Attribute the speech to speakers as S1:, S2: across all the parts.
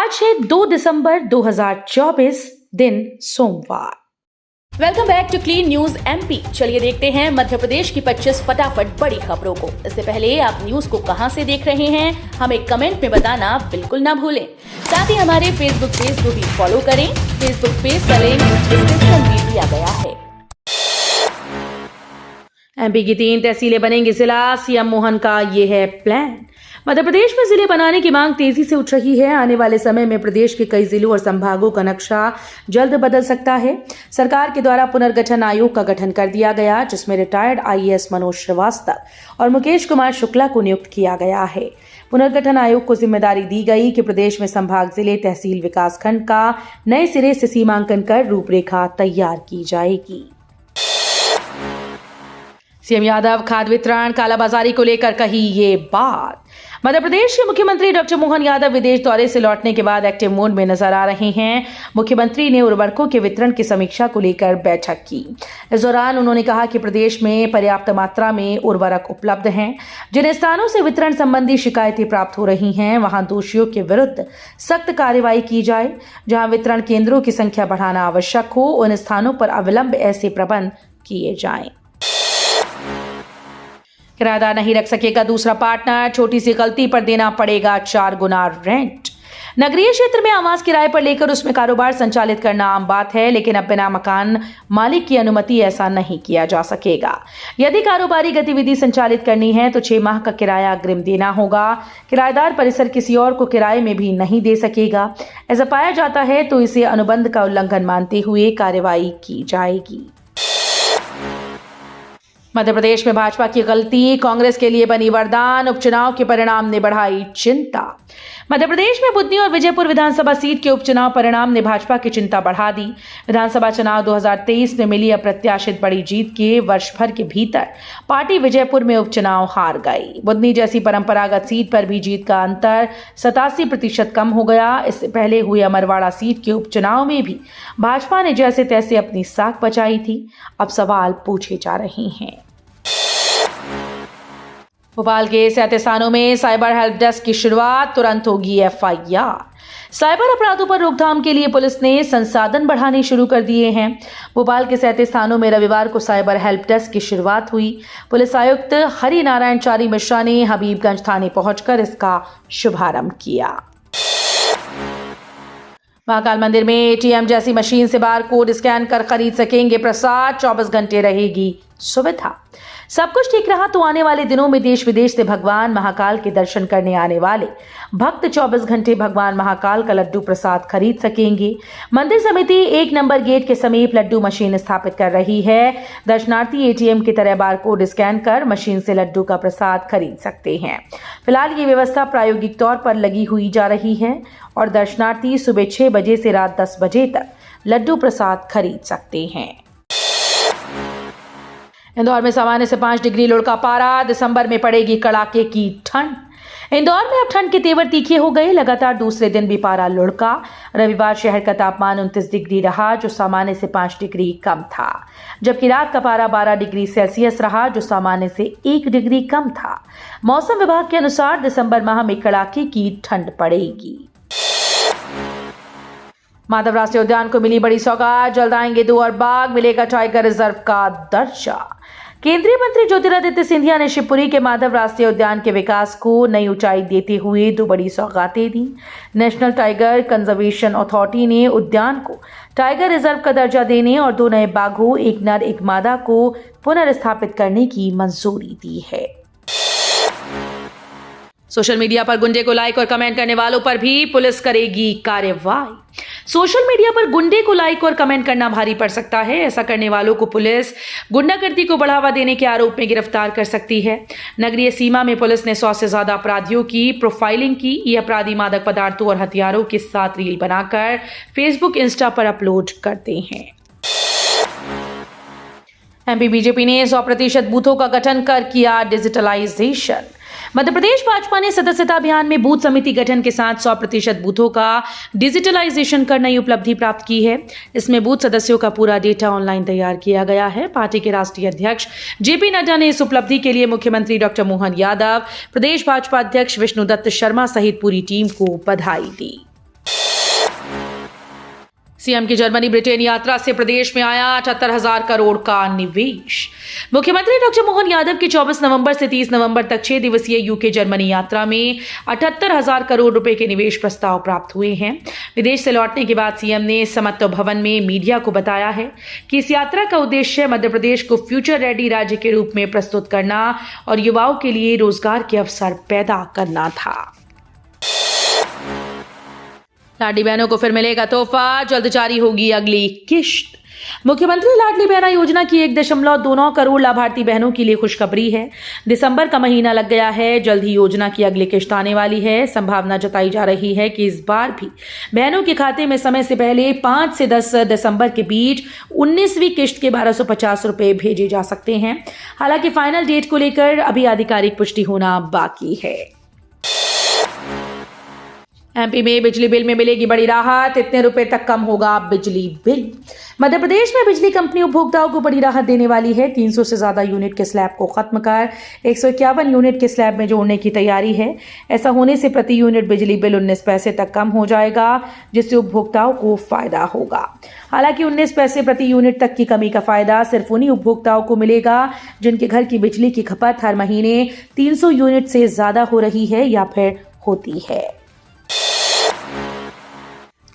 S1: आज है 2 दिसंबर 2024, दिन सोमवार।
S2: Welcome back to clean news MP. चलिए देखते हैं मध्य प्रदेश की 25 फटाफट बड़ी खबरों को। इससे पहले आप न्यूज को कहां से देख रहे हैं, हमें कमेंट में बताना बिल्कुल ना भूलें। साथ ही हमारे फेसबुक पेज को भी फॉलो करें। फेसबुक पेज का लिंक डिस्क्रिप्शन में दिया गया है।
S1: एमपी की 3 तहसीलें बनेंगी जिला, सीएम मोहन का ये है प्लान। मध्य प्रदेश में जिले बनाने की मांग तेजी से उठ रही है। आने वाले समय में प्रदेश के कई जिलों और संभागों का नक्शा जल्द बदल सकता है। सरकार के द्वारा पुनर्गठन आयोग का गठन कर दिया गया, जिसमें रिटायर्ड आईएएस मनोज श्रीवास्तव और मुकेश कुमार शुक्ला को नियुक्त किया गया है। पुनर्गठन आयोग को जिम्मेदारी दी गई कि प्रदेश में संभाग जिले, तहसील, विकासखंड का नए सिरे से सीमांकन कर रूपरेखा तैयार की जाएगी। सीएम यादव खाद्य वितरण कालाबाजारी को लेकर कही ये बात। मध्य प्रदेश के मुख्यमंत्री डॉक्टर मोहन यादव विदेश दौरे से लौटने के बाद एक्टिव मोड में नजर आ रहे हैं। मुख्यमंत्री ने उर्वरकों के वितरण की समीक्षा को लेकर बैठक की। इस दौरान उन्होंने कहा कि प्रदेश में पर्याप्त मात्रा में उर्वरक उपलब्ध हैं। जिन स्थानों से वितरण संबंधी शिकायतें प्राप्त हो रही हैं, वहां दोषियों के विरुद्ध सख्त कार्रवाई की जाए। जहां वितरण केंद्रों की संख्या बढ़ाना आवश्यक हो, उन स्थानों पर अविलंब ऐसे प्रबंध किए जाएं। किराएदार नहीं रख सकेगा दूसरा पार्टनर, छोटी सी गलती पर देना पड़ेगा 4 गुना रेंट। नगरीय क्षेत्र में आवास किराए पर लेकर उसमें कारोबार संचालित करना आम बात है, लेकिन अब बिना मकान मालिक की अनुमति ऐसा नहीं किया जा सकेगा। यदि कारोबारी गतिविधि संचालित करनी है तो 6 माह का किराया अग्रिम देना होगा। किराएदार परिसर किसी और को किराए में भी नहीं दे सकेगा। ऐसा पाया जाता है तो इसे अनुबंध का उल्लंघन मानते हुए कार्रवाई की जाएगी। मध्य प्रदेश में भाजपा की गलती कांग्रेस के लिए बनी वरदान, उपचुनाव के परिणाम ने बढ़ाई चिंता। मध्य प्रदेश में बुधनी और विजयपुर विधानसभा सीट के उपचुनाव परिणाम ने भाजपा की चिंता बढ़ा दी। विधानसभा चुनाव 2023 में मिली अप्रत्याशित बड़ी जीत के वर्ष भर के भीतर पार्टी विजयपुर में उपचुनाव हार गई। बुधनी जैसी परंपरागत सीट पर भी जीत का अंतर 87% कम हो गया। इससे पहले हुए अमरवाड़ा सीट के उपचुनाव में भी भाजपा ने जैसे तैसे अपनी साख बचाई थी। अब सवाल पूछे जा रहे हैं। भोपाल के 37 स्थानों में साइबर हेल्प डेस्क की शुरुआत, तुरंत होगी एफआईआर। साइबर अपराधों पर रोकथाम के लिए पुलिस ने संसाधन बढ़ाने शुरू कर दिए हैं। भोपाल के 37 स्थानों में रविवार को साइबर हेल्प डेस्क की शुरुआत हुई। पुलिस आयुक्त हरि नारायण चारी मिश्रा ने हबीबगंज थाने पहुंचकर इसका शुभारंभ किया। महाकाल मंदिर में एटीएम जैसी मशीन से बारकोड स्कैन कर खरीद सकेंगे प्रसाद, 24 घंटे रहेगी सुविधा। सब कुछ ठीक रहा तो आने वाले दिनों में देश विदेश से भगवान महाकाल के दर्शन करने आने वाले भक्त 24 घंटे भगवान महाकाल का लड्डू प्रसाद खरीद सकेंगे। मंदिर समिति 1 नंबर गेट के समीप लड्डू मशीन स्थापित कर रही है। दर्शनार्थी एटीएम की तरह बारकोड स्कैन कर मशीन से लड्डू का प्रसाद खरीद सकते हैं। फिलहाल ये व्यवस्था प्रायोगिक तौर पर लगी हुई जा रही है और दर्शनार्थी सुबह 6 बजे से रात 10 बजे तक लड्डू प्रसाद खरीद सकते हैं। इंदौर में सामान्य से 5 डिग्री लुढ़का पारा, दिसंबर में पड़ेगी कड़ाके की ठंड। इंदौर में अब ठंड के तेवर तीखे हो गए। लगातार दूसरे दिन भी पारा लुढ़का। रविवार शहर का तापमान 29 डिग्री रहा, जो सामान्य से 5 डिग्री कम था, जबकि रात का पारा 12 डिग्री सेल्सियस रहा, जो सामान्य से 1 डिग्री कम था। मौसम विभाग के अनुसार दिसंबर माह में कड़ाके की ठंड पड़ेगी। माधव राष्ट्रीय उद्यान को मिली बड़ी सौगात, जल्द आएंगे 2 और बाघ, मिलेगा टाइगर रिजर्व का दर्जा। केंद्रीय मंत्री ज्योतिरादित्य सिंधिया ने शिवपुरी के माधव राष्ट्रीय उद्यान के विकास को नई ऊंचाई देते हुए 2 बड़ी सौगातें दी। नेशनल टाइगर कंजर्वेशन अथॉरिटी ने उद्यान को टाइगर रिजर्व का दर्जा देने और 2 नए बाघों, एक नर एक मादा को पुनर्स्थापित करने की मंजूरी दी है। सोशल मीडिया पर गुंडे को लाइक और कमेंट करने वालों पर भी पुलिस करेगी कार्रवाई। सोशल मीडिया पर गुंडे को लाइक और कमेंट करना भारी पड़ सकता है। ऐसा करने वालों को पुलिस गुंडागर्दी को बढ़ावा देने के आरोप में गिरफ्तार कर सकती है। नगरीय सीमा में पुलिस ने 100 से ज्यादा अपराधियों की प्रोफाइलिंग की। ये अपराधी मादक पदार्थों और हथियारों के साथ रील बनाकर फेसबुक, इंस्टा पर अपलोड करते हैं। एमपी बीजेपी ने 100% बूथों का गठन कर किया डिजिटलाइजेशन। मध्य प्रदेश भाजपा ने सदस्यता अभियान में बूथ समिति गठन के साथ 100% बूथों का डिजिटलाइजेशन कर नई उपलब्धि प्राप्त की है। इसमें बूथ सदस्यों का पूरा डेटा ऑनलाइन तैयार किया गया है। पार्टी के राष्ट्रीय अध्यक्ष जेपी नड्डा ने इस उपलब्धि के लिए मुख्यमंत्री डॉक्टर मोहन यादव, प्रदेश भाजपा अध्यक्ष विष्णुदत्त शर्मा सहित पूरी टीम को बधाई दी। सीएम की जर्मनी ब्रिटेन यात्रा से प्रदेश में आया 78,000 करोड़ का निवेश। मुख्यमंत्री डॉक्टर मोहन यादव की 24 नवंबर से 30 नवंबर तक 6 दिवसीय यूके जर्मनी यात्रा में 78,000 करोड़ रुपए के निवेश प्रस्ताव प्राप्त हुए हैं। विदेश से लौटने के बाद सीएम ने समत्व भवन में मीडिया को बताया है कि इस यात्रा का उद्देश्य मध्य प्रदेश को फ्यूचर रेडी राज्य के रूप में प्रस्तुत करना और युवाओं के लिए रोजगार के अवसर पैदा करना था। लाडली बहनों को फिर मिलेगा तोहफा, जल्द जारी होगी अगली किश्त। मुख्यमंत्री लाडली बहना योजना की 1.29 करोड़ लाभार्थी बहनों के लिए खुशखबरी है। दिसंबर का महीना लग गया है, जल्द ही योजना की अगली किश्त आने वाली है। संभावना जताई जा रही है कि इस बार भी बहनों के खाते में समय से पहले 5 से 10 दिसंबर के बीच 19वीं किश्त के 1250 रुपए भेजे जा सकते हैं। हालांकि फाइनल डेट को लेकर अभी आधिकारिक पुष्टि होना बाकी है। एमपी में बिजली बिल में मिलेगी बड़ी राहत, इतने रुपए तक कम होगा बिजली बिल। मध्य प्रदेश में बिजली कंपनी उपभोक्ताओं को बड़ी राहत देने वाली है। 300 से ज्यादा यूनिट के स्लैब को खत्म कर 151 यूनिट के स्लैब में जोड़ने की तैयारी है। ऐसा होने से प्रति यूनिट बिजली बिल 19 पैसे तक कम हो जाएगा, जिससे उपभोक्ताओं को फायदा होगा। हालांकि 19 पैसे प्रति यूनिट तक की कमी का फायदा सिर्फ उन्हीं उपभोक्ताओं को मिलेगा जिनके घर की बिजली की खपत हर महीने 300 यूनिट से ज्यादा हो रही है या फिर होती है।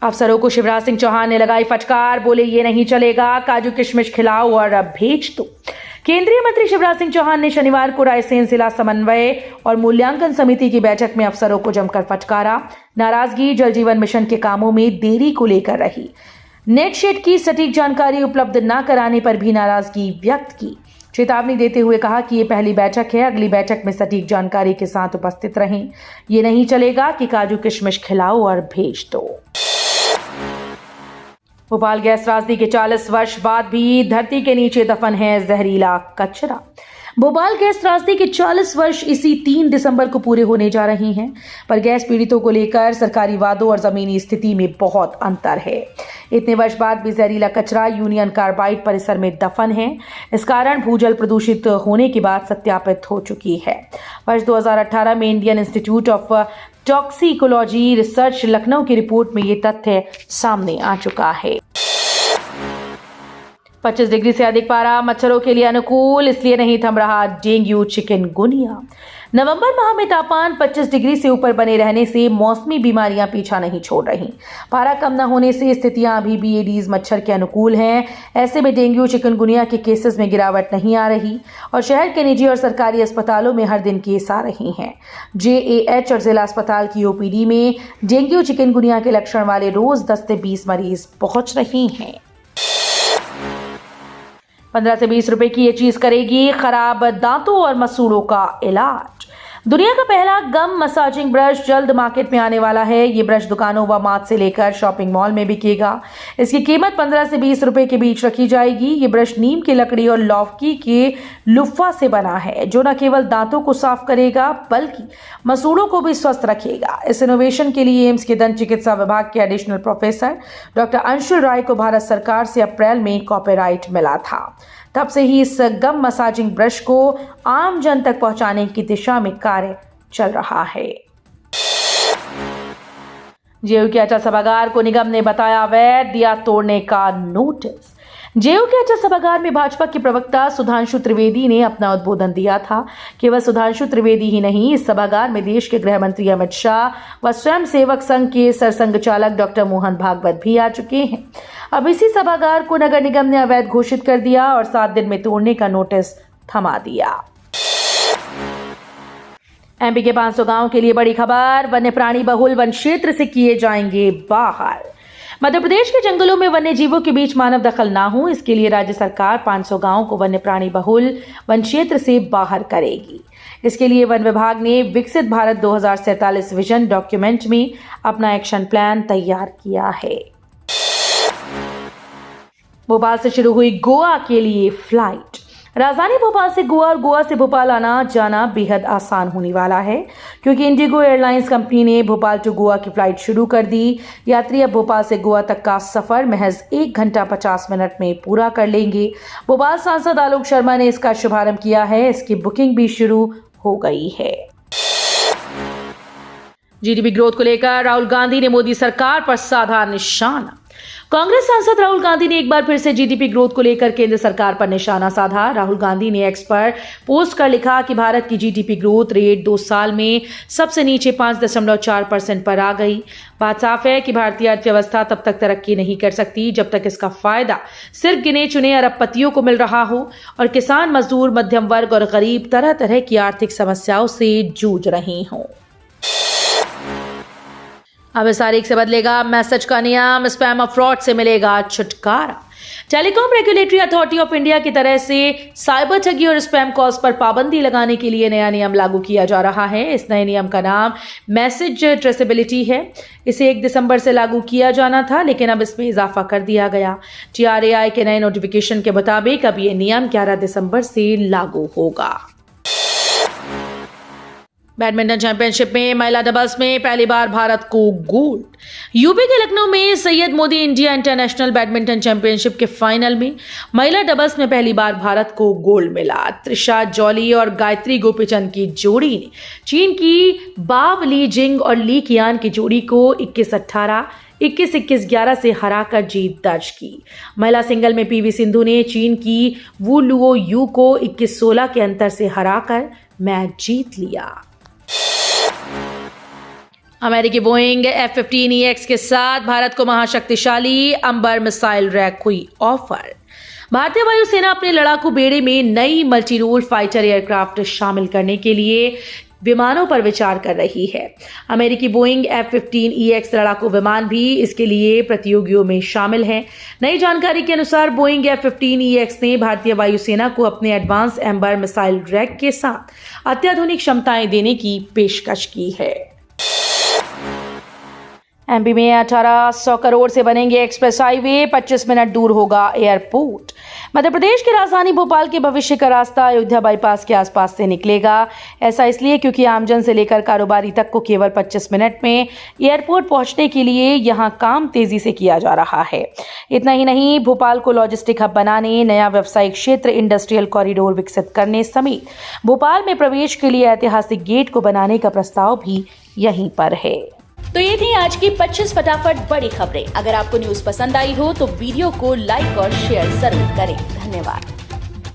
S1: अफसरों को शिवराज सिंह चौहान ने लगाई फटकार, बोले ये नहीं चलेगा, काजू किशमिश खिलाओ और भेज दो। केंद्रीय मंत्री शिवराज सिंह चौहान ने शनिवार को रायसेन जिला समन्वय और मूल्यांकन समिति की बैठक में अफसरों को जमकर फटकारा। नाराजगी जल जीवन मिशन के कामों में देरी को लेकर रही। नेट शेड की सटीक जानकारी उपलब्ध न कराने पर भी नाराजगी व्यक्त की। चेतावनी देते हुए कहा कि ये पहली बैठक है, अगली बैठक में सटीक जानकारी के साथ उपस्थित रहें। ये नहीं चलेगा कि काजू किशमिश खिलाओ और भेज दो। भोपाल गैस त्रासदी के 40 वर्ष बाद भी धरती के नीचे दफन है जहरीला कचरा। भोपाल गैस त्रासदी के 40 वर्ष इसी 3 दिसंबर को पूरे होने जा रहे हैं, पर गैस पीड़ितों को लेकर सरकारी वादों और जमीनी स्थिति में बहुत अंतर है। इतने वर्ष बाद भी जहरीला कचरा यूनियन कार्बाइड परिसर में दफन है। इस कारण भूजल प्रदूषित होने की बात सत्यापित हो चुकी है। वर्ष 2018 में Indian institute of toxicology research Lucknow की रिपोर्ट में ये तथ्य सामने आ चुका है। 25 डिग्री से अधिक पारा मच्छरों के लिए अनुकूल, इसलिए नहीं थम रहा डेंगू चिकनगुनिया। नवंबर माह में तापमान 25 डिग्री से ऊपर बने रहने से मौसमी बीमारियां पीछा नहीं छोड़ रही। पारा कम न होने से स्थितियां अभी भी एडीज मच्छर के अनुकूल हैं। ऐसे में डेंगू चिकनगुनिया के केसेस में गिरावट नहीं आ रही और शहर के निजी और सरकारी अस्पतालों में हर दिन केस आ रहे हैं। जेएएच और जिला अस्पताल की ओपीडी में डेंगू चिकनगुनिया के लक्षण वाले रोज 10 से 20 मरीज पहुंच रहे हैं। 15 से 20 रुपए की ये चीज करेगी खराब दांतों और मसूड़ों का इलाज। दुनिया का पहला गम मसाजिंग ब्रश जल्द मार्केट में आने वाला है। ये ब्रश दुकानों व मार्ट से लेकर शॉपिंग मॉल में बिकेगा। इसकी कीमत 15 से 20 रुपए के बीच रखी जाएगी। ये ब्रश नीम की लकड़ी और लौकी के लुफ़ा से बना है, जो न केवल दांतों को साफ करेगा बल्कि मसूड़ों को भी स्वस्थ रखेगा। इस इनोवेशन के लिए एम्स के दंत चिकित्सा विभाग के एडिशनल प्रोफेसर डॉक्टर अंशुल राय को भारत सरकार से अप्रैल में कॉपीराइट मिला था। तब से ही इस गम मसाजिंग ब्रश को आम जन तक पहुंचाने की दिशा में कार्य चल रहा है। जेयू के अचा सभागार को निगम ने बताया अवैध, दिया तोड़ने का नोटिस। जेयू के अचा सभागार में भाजपा के प्रवक्ता सुधांशु त्रिवेदी ने अपना उद्बोधन दिया था। केवल सुधांशु त्रिवेदी ही नहीं, इस सभागार में देश के गृह मंत्री अमित शाह व स्वयं सेवक संघ के सरसंघ चालक डॉक्टर मोहन भागवत भी आ चुके हैं। अब इसी सभागार को नगर निगम ने अवैध घोषित कर दिया और 7 दिन में तोड़ने का नोटिस थमा दिया। एमपी के 500 गांव के लिए बड़ी खबर, वन्य प्राणी बहुल वन क्षेत्र से किए जाएंगे बाहर। मध्य प्रदेश के जंगलों में वन्य जीवों के बीच मानव दखल ना हो, इसके लिए राज्य सरकार 500 गांवों को वन्य प्राणी बहुल वन क्षेत्र से बाहर करेगी। इसके लिए वन विभाग ने विकसित भारत 2047 विजन डॉक्यूमेंट में अपना एक्शन प्लान तैयार किया है। भोपाल से शुरू हुई गोवा के लिए फ्लाइट। राजधानी भोपाल से गोवा और गोवा से भोपाल आना जाना बेहद आसान होने वाला है, क्योंकि इंडिगो एयरलाइंस कंपनी ने भोपाल टू गोवा की फ्लाइट शुरू कर दी। यात्री अब भोपाल से गोवा तक का सफर महज 1 घंटा 50 मिनट में पूरा कर लेंगे। भोपाल सांसद आलोक शर्मा ने इसका शुभारंभ किया है। इसकी बुकिंग भी शुरू हो गई है। जीडीपी ग्रोथ को लेकर राहुल गांधी ने मोदी सरकार पर साधा निशाना। कांग्रेस सांसद राहुल गांधी ने एक बार फिर से जीडीपी ग्रोथ को लेकर केंद्र सरकार पर निशाना साधा। राहुल गांधी ने एक्स पर पोस्ट कर लिखा कि भारत की जीडीपी ग्रोथ रेट 2 साल में सबसे नीचे 5.4% पर आ गई। बात साफ है कि भारतीय अर्थव्यवस्था तब तक तरक्की नहीं कर सकती जब तक इसका फायदा सिर्फ गिने चुने अरबपतियों को मिल रहा हो और किसान, मजदूर, मध्यम वर्ग और गरीब तरह तरह की आर्थिक समस्याओं से जूझ रहे हों। अब इस तारीख से बदलेगा मैसेज का नियम, स्पैम और फ्रॉड से मिलेगा छुटकारा। Telecom regulatory authority of India की तरह से साइबर ठगी और स्पैम कॉल्स पर पाबंदी लगाने के लिए नया नियम लागू किया जा रहा है। इस नए नियम का नाम मैसेज ट्रेसेबिलिटी है। इसे 1 दिसंबर से लागू किया जाना था, लेकिन अब इसमें इजाफा कर दिया गया। TRAI के नए नोटिफिकेशन के मुताबिक अब ये नियम 11 दिसंबर से लागू होगा। बैडमिंटन चैंपियनशिप में महिला डबल्स में पहली बार भारत को गोल्ड। यूपी के लखनऊ में Syed Modi India international badminton championship के फाइनल में महिला डबल्स में पहली बार भारत को गोल्ड मिला। त्रिशा जॉली और गायत्री गोपीचंद की जोड़ी ने चीन की बाव ली जिंग और ली कियान की जोड़ी को 21-18, 21-21, 11 से हराकर जीत दर्ज की। महिला सिंगल में पीवी सिंधु ने चीन की वू लुओ यू को 21-16 के अंतर से हराकर मैच जीत लिया। अमेरिकी बोइंग F-15EX के साथ भारत को महाशक्तिशाली अंबर मिसाइल रैक हुई ऑफर। भारतीय वायुसेना अपने लड़ाकू बेड़े में नई मल्टी रोल फाइटर एयरक्राफ्ट शामिल करने के लिए विमानों पर विचार कर रही है। अमेरिकी बोइंग F-15EX लड़ाकू विमान भी इसके लिए प्रतियोगियों में शामिल हैं। नई जानकारी के अनुसार बोइंग F-15EX ने भारतीय वायुसेना को अपने एडवांस एम्बर मिसाइल रैक के साथ अत्याधुनिक क्षमताएं देने की पेशकश की है। एमपी में 1800 करोड़ से बनेंगे एक्सप्रेस हाईवे, 25 मिनट दूर होगा एयरपोर्ट। मध्य प्रदेश की राजधानी भोपाल के भविष्य का रास्ता अयोध्या बाईपास के आसपास से निकलेगा। ऐसा इसलिए क्योंकि आमजन से लेकर कारोबारी तक को केवल 25 मिनट में एयरपोर्ट पहुंचने के लिए यहां काम तेजी से किया जा रहा है। इतना ही नहीं, भोपाल को लॉजिस्टिक हब बनाने, नया व्यवसायिक क्षेत्र, इंडस्ट्रियल कॉरिडोर विकसित करने समेत भोपाल में प्रवेश के लिए ऐतिहासिक गेट को बनाने का प्रस्ताव भी यहीं पर है।
S2: तो ये थी आज की 25 फटाफट बड़ी खबरें। अगर आपको न्यूज पसंद आई हो तो वीडियो को लाइक और शेयर जरूर करें। धन्यवाद।